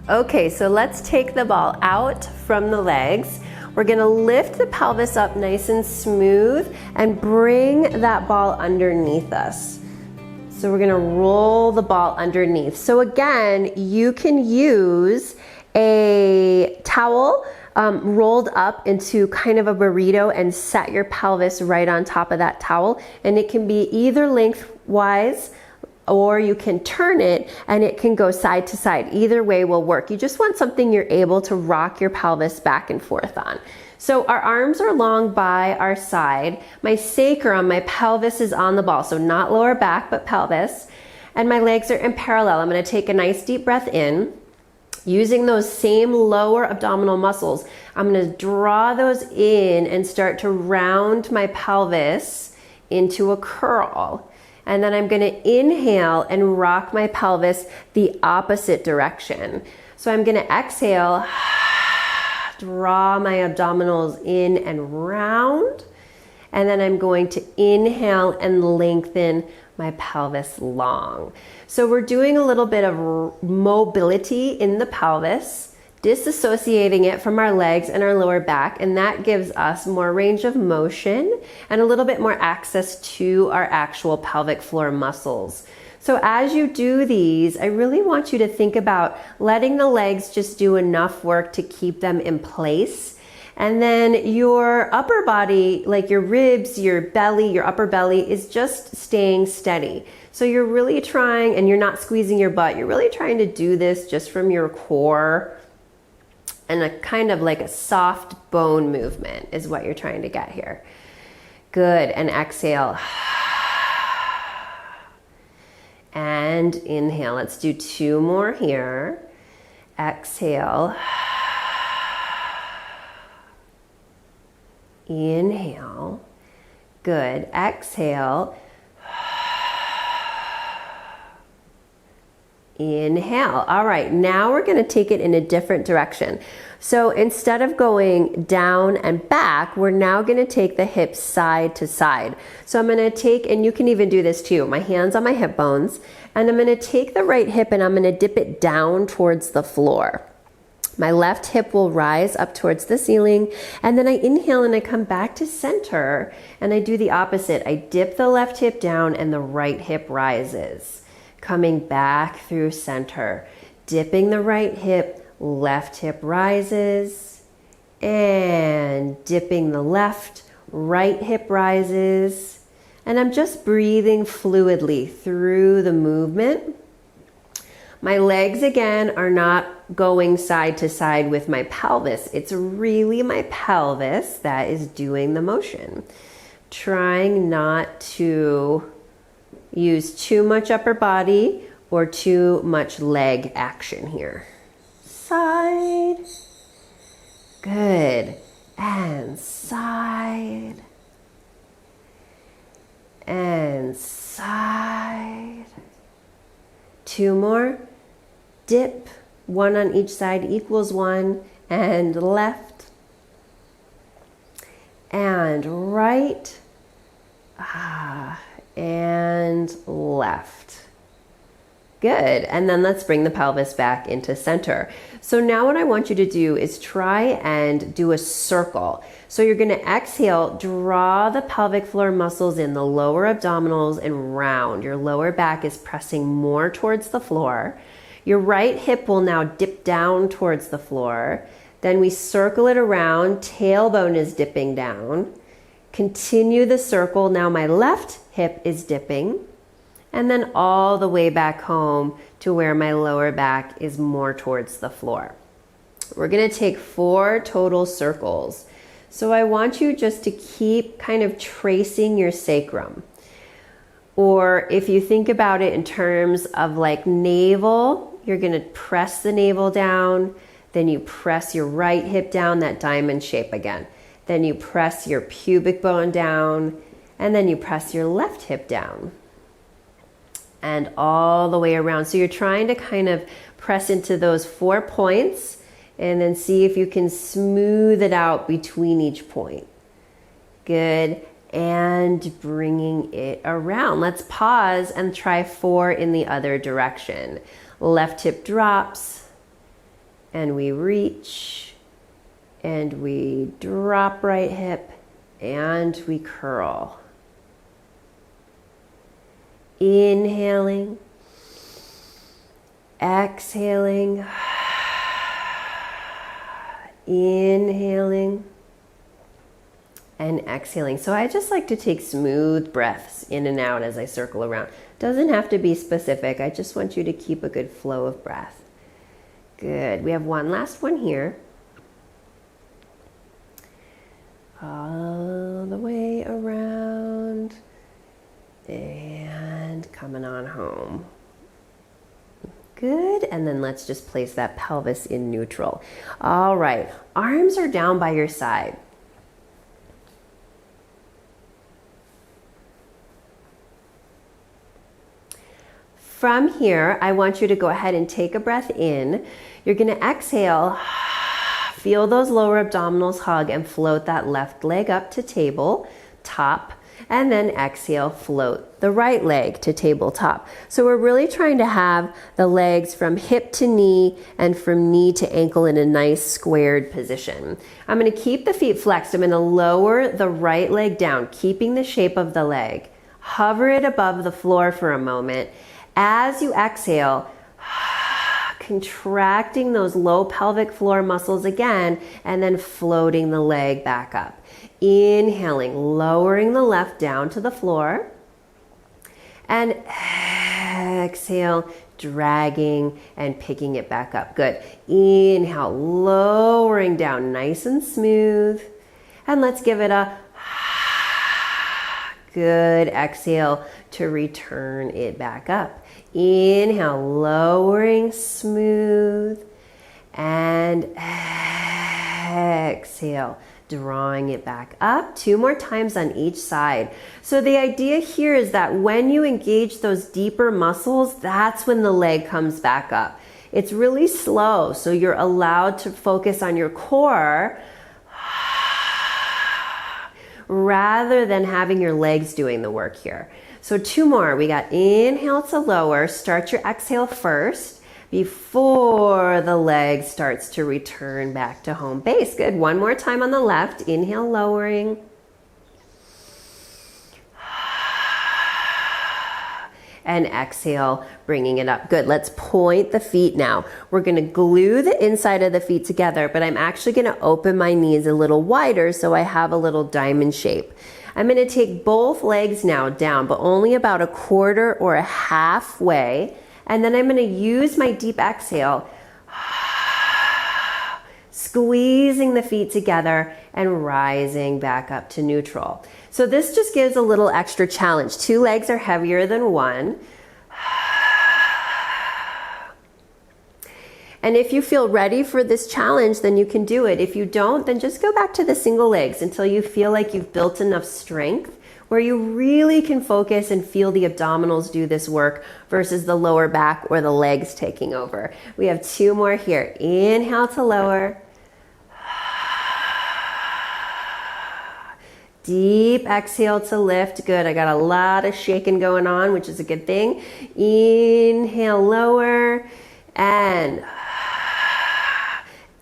Okay, so let's take the ball out from the legs. We're gonna lift the pelvis up nice and smooth and bring that ball underneath us. So we're gonna roll the ball underneath. So again, you can use a towel rolled up into kind of a burrito and set your pelvis right on top of that towel. And it can be either lengthwise, or you can turn it and it can go side to side. Either way will work. You just want something you're able to rock your pelvis back and forth on. So our arms are long by our side. My sacrum, my pelvis is on the ball. So not lower back, but pelvis. And my legs are in parallel. I'm gonna take a nice deep breath in. Using those same lower abdominal muscles, I'm gonna draw those in and start to round my pelvis into a curl. And then I'm gonna inhale and rock my pelvis the opposite direction. So I'm gonna exhale, draw my abdominals in and round. And then I'm going to inhale and lengthen my pelvis long. So we're doing a little bit of mobility in the pelvis, disassociating it from our legs and our lower back, and that gives us more range of motion and a little bit more access to our actual pelvic floor muscles. So as you do these, I really want you to think about letting the legs just do enough work to keep them in place. And then your upper body, like your ribs, your belly, your upper belly is just staying steady. So you're really trying, and you're not squeezing your butt, you're really trying to do this just from your core, and a kind of like a soft bone movement is what you're trying to get here. Good, and exhale. And inhale, let's do 2 more here. Exhale. Inhale. Good, exhale. Inhale. All right, now we're going to take it in a different direction. So instead of going down and back, we're now going to take the hips side to side. So I'm going to take, and you can even do this too, my hands on my hip bones, and I'm going to take the right hip and I'm going to dip it down towards the floor. My left hip will rise up towards the ceiling, and then I inhale and I come back to center, and I do the opposite. I dip the left hip down and the right hip rises. Coming back through center, dipping the right hip, left hip rises, and dipping the left, right hip rises. And I'm just breathing fluidly through the movement. My legs again are not going side to side with my pelvis. It's really my pelvis that is doing the motion. Trying not to use too much upper body or too much leg action here. Side. Good. And side. And side. 2 more. Dip. 1 on each side equals 1. And left. And right. And left. Good. And then let's bring the pelvis back into center. So now what I want you to do is try and do a circle. So you're going to exhale, draw the pelvic floor muscles in the lower abdominals and round. Your lower back is pressing more towards the floor. Your right hip will now dip down towards the floor. Then we circle it around, tailbone is dipping down. Continue the circle. Now my left hip is dipping, and then all the way back home to where my lower back is more towards the floor. We're going to take 4 total circles. So I want you just to keep kind of tracing your sacrum. Or if you think about it in terms of like navel, you're going to press the navel down, then you press your right hip down, that diamond shape again. Then you press your pubic bone down, and then you press your left hip down. And all the way around. So you're trying to kind of press into those 4 points and then see if you can smooth it out between each point. Good. And bringing it around. Let's pause and try 4 in the other direction. Left hip drops. and we reach, and we drop right hip, and we curl. Inhaling, exhaling, inhaling, and exhaling. So I just like to take smooth breaths in and out as I circle around. Doesn't have to be specific. I just want you to keep a good flow of breath. Good. We have one last one here. All the way around and coming on home. Good. And then let's just place that pelvis in neutral. All right. Arms are down by your side. From here, I want you to go ahead and take a breath in. You're going to exhale, feel those lower abdominals hug, and float that left leg up to table top, and then exhale, float the right leg to tabletop. So we're really trying to have the legs from hip to knee and from knee to ankle in a nice squared position. I'm going to keep the feet flexed. I'm going to lower the right leg down, keeping the shape of the leg. Hover it above the floor for a moment. As you exhale, contracting those low pelvic floor muscles again, and then floating the leg back up. Inhaling, lowering the left down to the floor, and exhale, dragging and picking it back up. Good. Inhale, lowering down nice and smooth, and let's give it a good exhale to return it back up. Inhale, lowering smooth, and exhale, drawing it back up. 2 more times on each side. So the idea here is that when you engage those deeper muscles, that's when the leg comes back up. It's really slow, so you're allowed to focus on your core rather than having your legs doing the work here. So 2 more. We got inhale to lower. Start your exhale first before the leg starts to return back to home base. Good. 1 more time on the left. Inhale, lowering. And exhale, bringing it up. Good. Let's point the feet now. We're going to glue the inside of the feet together, but I'm actually going to open my knees a little wider so I have a little diamond shape. I'm going to take both legs now down, but only about 1/4 or 1/2 way. And then I'm going to use my deep exhale, squeezing the feet together and rising back up to neutral. So this just gives a little extra challenge. 2 legs are heavier than 1. And if you feel ready for this challenge, then you can do it. If you don't, then just go back to the single legs until you feel like you've built enough strength where you really can focus and feel the abdominals do this work versus the lower back or the legs taking over. We have 2 more here. Inhale to lower. Deep exhale to lift. Good. I got a lot of shaking going on, which is a good thing. Inhale, lower, and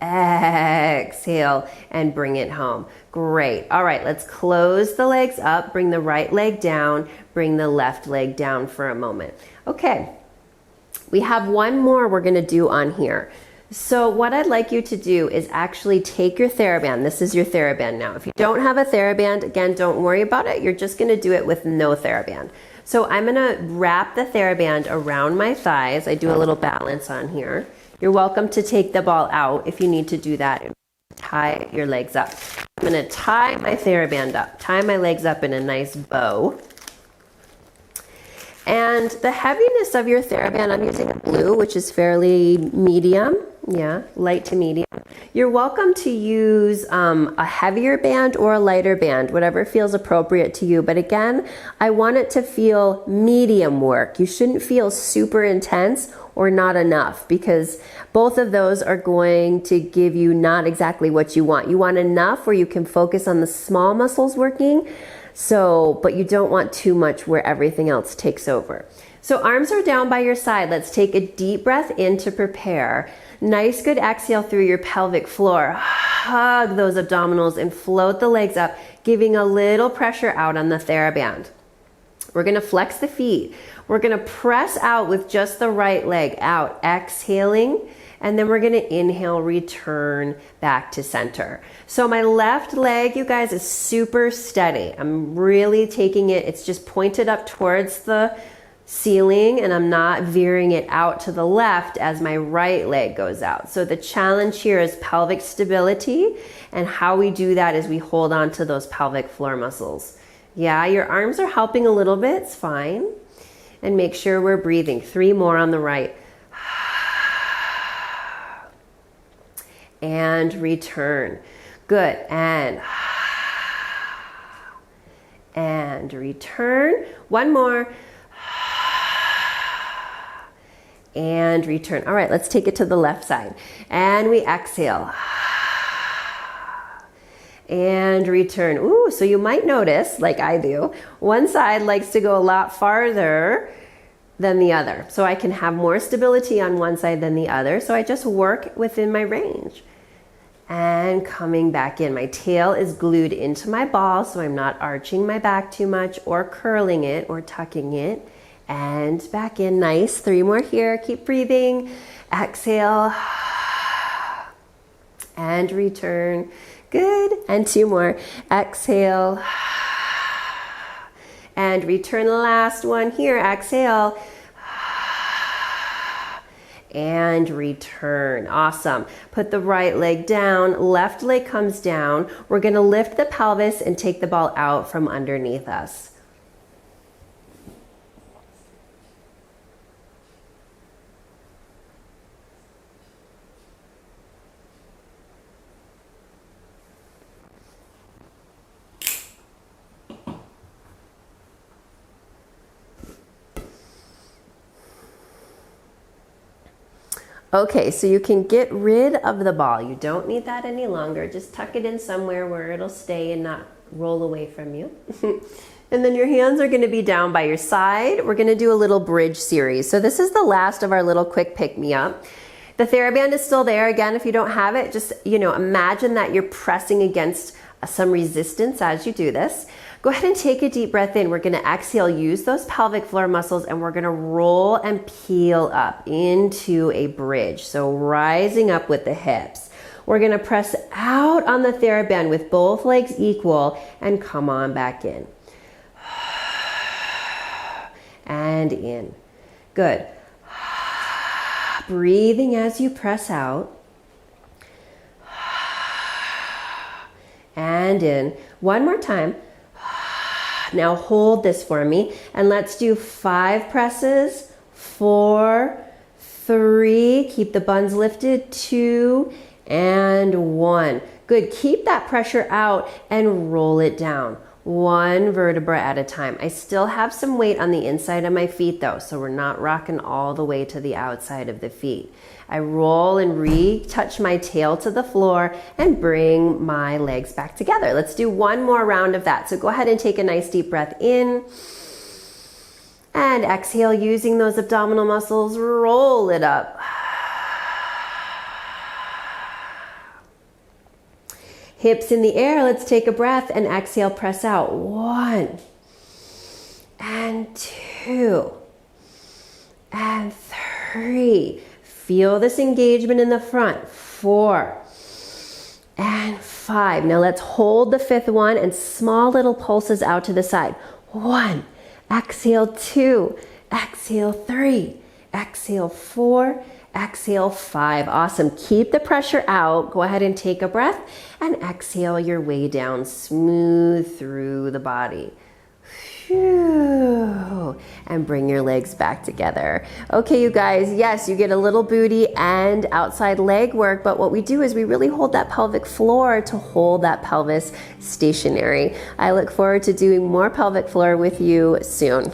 exhale and bring it home. Great. All right, let's close the legs up, bring the right leg down, bring the left leg down for a moment. Okay, we have 1 more we're going to do on here. So what I'd like you to do is actually take your Theraband. This is your Theraband now. If you don't have a Theraband, again, don't worry about it. You're just going to do it with no Theraband. So I'm going to wrap the Theraband around my thighs. I do a little balance on here. You're welcome to take the ball out if you need to do that. Tie your legs up. I'm going to tie my Theraband up, tie my legs up in a nice bow. And the heaviness of your Theraband, I'm using a blue, which is fairly medium. Yeah, light to medium. You're welcome to use a heavier band or a lighter band, whatever feels appropriate to you. But again, I want it to feel medium work. You shouldn't feel super intense or not enough, because both of those are going to give you not exactly what you want. You want enough where you can focus on the small muscles working, So, but you don't want too much where everything else takes over. So arms are down by your side. Let's take a deep breath in to prepare. Nice, good exhale through your pelvic floor. Hug those abdominals and float the legs up, giving a little pressure out on the Theraband. We're gonna flex the feet. We're gonna press out with just the right leg out, exhaling, and then we're gonna inhale, return back to center. So my left leg, you guys, is super steady. I'm really taking it, it's just pointed up towards the ceiling, and I'm not veering it out to the left as my right leg goes out. So the challenge here is pelvic stability, and how we do that is we hold on to those pelvic floor muscles. Yeah, your arms are helping a little bit, it's fine. And make sure we're breathing. 3 more on the right. And return. Good, and return. 1 more. And return. All right, let's take it to the left side. And we exhale. And return. Ooh, so you might notice, like I do, one side likes to go a lot farther than the other. So I can have more stability on one side than the other. So I just work within my range. And coming back in. My tail is glued into my ball, so I'm not arching my back too much or curling it or tucking it. And back in, nice. 3 more here, keep breathing. Exhale. And return. Good, and 2 more. Exhale. And return, the last one here, exhale. And return, awesome. Put the right leg down, left leg comes down. We're gonna lift the pelvis and take the ball out from underneath us. Okay, so you can get rid of the ball. You don't need that any longer. Just tuck it in somewhere where it'll stay and not roll away from you. And then your hands are gonna be down by your side. We're gonna do a little bridge series. So this is the last of our little quick pick-me-up. The Theraband is still there. Again, if you don't have it, just imagine that you're pressing against some resistance as you do this. Go ahead and take a deep breath in. We're gonna exhale, use those pelvic floor muscles, and we're gonna roll and peel up into a bridge. So rising up with the hips. We're gonna press out on the Theraband with both legs equal and come on back in. And in. Good. Breathing as you press out. And in. 1 more time. Now hold this for me, and let's do 5 presses, 4, 3, keep the buns lifted, 2, and 1. Good, keep that pressure out and roll it down, 1 vertebra at a time. I still have some weight on the inside of my feet though, so we're not rocking all the way to the outside of the feet. I roll and retouch my tail to the floor and bring my legs back together. Let's do 1 more round of that. So go ahead and take a nice deep breath in and exhale using those abdominal muscles. Roll it up. Hips in the air. Let's take a breath and exhale, press out. 1 and 2 and 3. Feel this engagement in the front. 4 and 5. Now let's hold the 5th one and small little pulses out to the side. 1, exhale 2, exhale 3, exhale 4, exhale 5. Awesome. Keep the pressure out. Go ahead and take a breath and exhale your way down, smooth through the body. And bring your legs back together. Okay, you guys, yes, you get a little booty and outside leg work, but what we do is we really hold that pelvic floor to hold that pelvis stationary. I look forward to doing more pelvic floor with you soon.